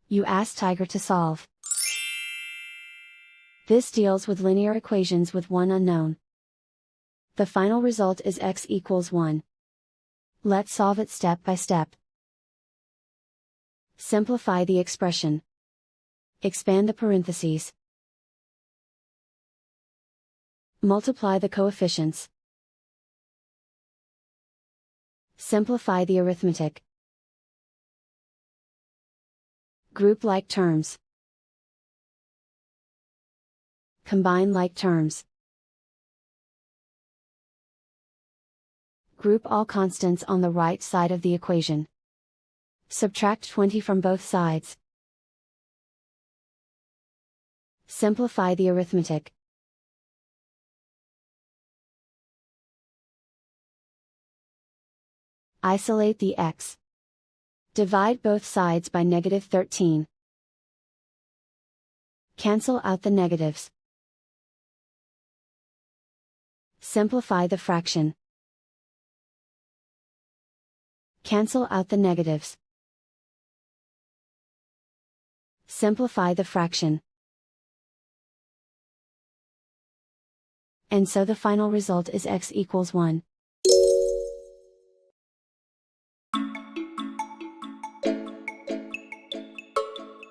You ask Tiger to solve. This deals with linear equations with one unknown. The final result is x equals 1. Let's solve it step by step. Simplify the expression. Expand the parentheses. Multiply the coefficients. Simplify the arithmetic. Group like terms. Combine like terms. Group all constants on the right side of the equation. Subtract 20 from both sides. Simplify the arithmetic. Isolate the x. Divide both sides by -13. Cancel out the negatives. Simplify the fraction. Cancel out the negatives. Simplify the fraction. And so the final result is x equals 1.